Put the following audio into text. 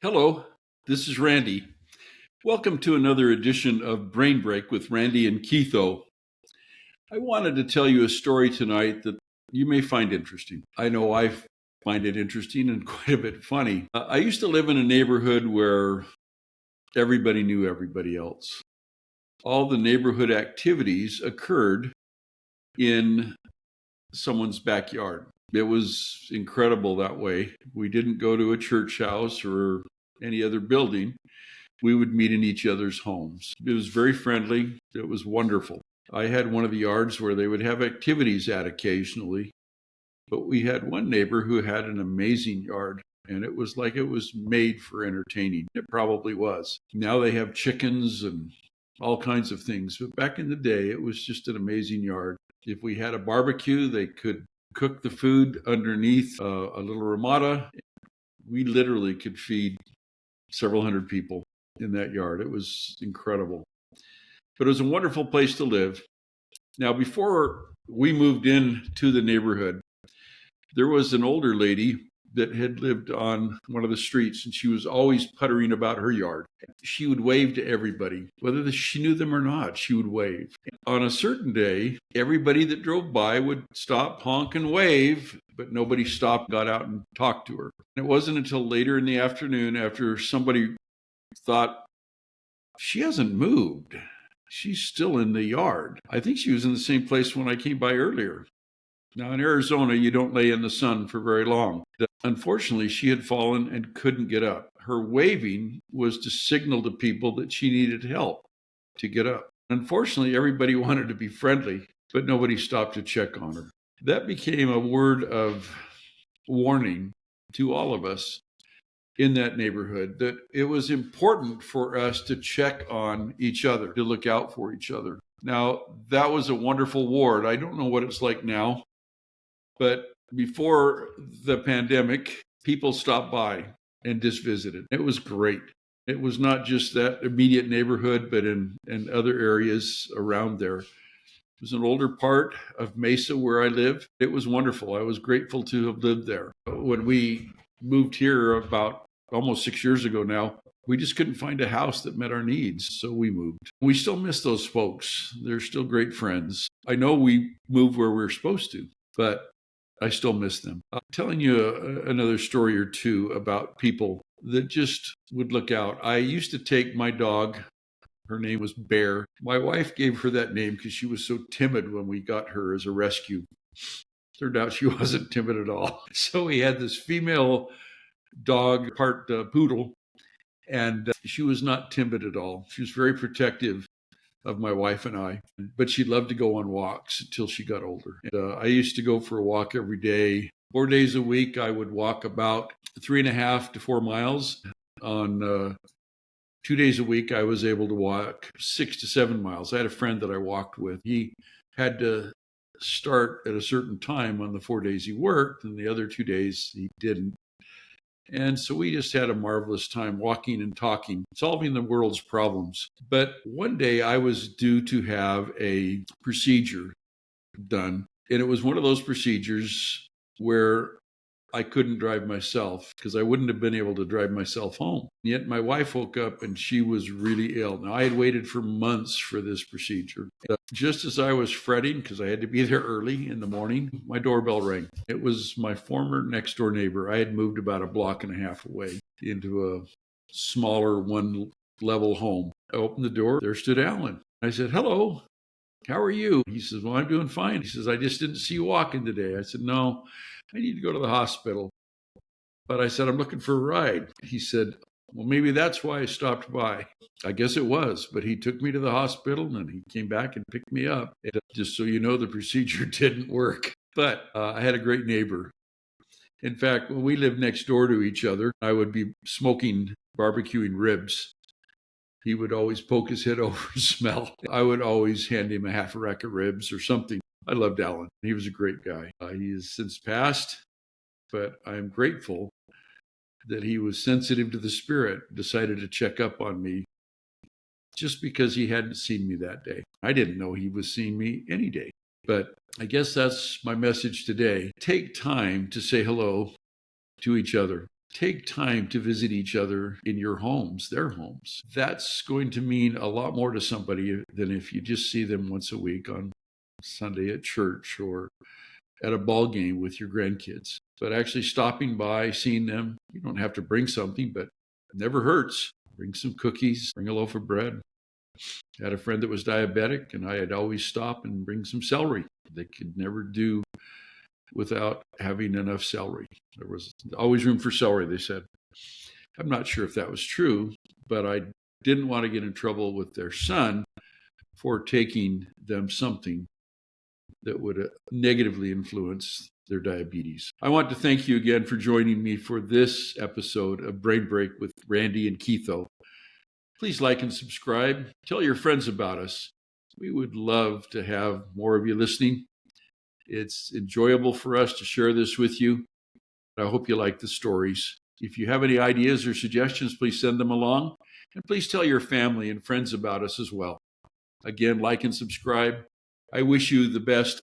Hello, this is Randy. Welcome to another edition of Brain Break with Randy and Keitho. I wanted to tell you a story tonight that you may find interesting. I know I find it interesting and quite a bit funny. I used to live in a neighborhood where everybody knew everybody else. All the neighborhood activities occurred in someone's backyard. It was incredible that way. We didn't go to a church house or any other building. We would meet in each other's homes. It was very friendly. It was wonderful. I had one of the yards where they would have activities at occasionally, but we had one neighbor who had an amazing yard, and it was like it was made for entertaining. It probably was. Now they have chickens and all kinds of things, but back in the day, it was just an amazing yard. If we had a barbecue, they could cook the food underneath a little ramada. We literally could feed several hundred people in that yard. It was incredible. But it was a wonderful place to live. Now, before we moved into the neighborhood, there was an older lady that had lived on one of the streets, and she was always puttering about her yard. She would wave to everybody, whether she knew them or not, she would wave. On a certain day, everybody that drove by would stop, honk, and wave, but nobody stopped, got out, and talked to her. And it wasn't until later in the afternoon, after somebody thought, she hasn't moved. She's still in the yard. I think she was in the same place when I came by earlier. Now, in Arizona, you don't lay in the sun for very long. Unfortunately, she had fallen and couldn't get up. Her waving was to signal to people that she needed help to get up. Unfortunately, everybody wanted to be friendly, but nobody stopped to check on her. That became a word of warning to all of us in that neighborhood, that it was important for us to check on each other, to look out for each other. Now, that was a wonderful ward. I don't know what it's like now, but before the pandemic, people stopped by and just visited. It was great. It was not just that immediate neighborhood, but in other areas around there. It was an older part of Mesa where I live. It was wonderful. I was grateful to have lived there. When we moved here about almost 6 years ago now, we just couldn't find a house that met our needs, so we moved. We still miss those folks. They're still great friends. I know we moved where we were supposed to, but I still miss them. I'm telling you another story or two about people that just would look out. I used to take my dog. Her name was Bear. My wife gave her that name because she was so timid when we got her as a rescue. Turned out she wasn't timid at all. So we had this female dog, part poodle, and she was not timid at all. She was very protective of my wife and I, but she loved to go on walks until she got older. And, I used to go for a walk every day. 4 days a week, I would walk about 3.5 to 4 miles. On 2 days a week, I was able to walk 6 to 7 miles. I had a friend that I walked with. He had to start at a certain time on the 4 days he worked, and the other 2 days he didn't. And so we just had a marvelous time walking and talking, solving the world's problems. But one day I was due to have a procedure done. And it was one of those procedures where I couldn't drive myself because I wouldn't have been able to drive myself home. Yet my wife woke up and she was really ill. Now, I had waited for months for this procedure. Just as I was fretting, because I had to be there early in the morning, my doorbell rang. It was my former next door neighbor. I had moved about a block and a half away into a smaller one level home. I opened the door. There stood Alan. I said, "Hello. How are you?" He says, "Well, I'm doing fine." He says, "I just didn't see you walking today." I said, "No, I need to go to the hospital." But I said, "I'm looking for a ride." He said, "Well, maybe that's why I stopped by." I guess it was, but he took me to the hospital and he came back and picked me up. And just so you know, the procedure didn't work. But I had a great neighbor. In fact, when we lived next door to each other, I would be smoking, barbecuing ribs. He would always poke his head over and smell. I would always hand him a half a rack of ribs or something. I loved Alan. He was a great guy. He has since passed, but I'm grateful that he was sensitive to the Spirit, decided to check up on me just because he hadn't seen me that day. I didn't know he was seeing me any day. But I guess that's my message today. Take time to say hello to each other. Take time to visit each other in your homes, their homes. That's going to mean a lot more to somebody than if you just see them once a week on Sunday at church or at a ball game with your grandkids. But actually stopping by, seeing them, you don't have to bring something, but it never hurts. Bring some cookies, bring a loaf of bread. I had a friend that was diabetic, and I had always stop and bring some celery. They could never do without having enough celery. There was always room for celery, they said. I'm not sure if that was true, but I didn't want to get in trouble with their son for taking them something that would negatively influence their diabetes. I want to thank you again for joining me for this episode of Brain Break with Randy and Keitho. Please like and subscribe. Tell your friends about us. We would love to have more of you listening. It's enjoyable for us to share this with you. I hope you like the stories. If you have any ideas or suggestions, please send them along. And please tell your family and friends about us as well. Again, like and subscribe. I wish you the best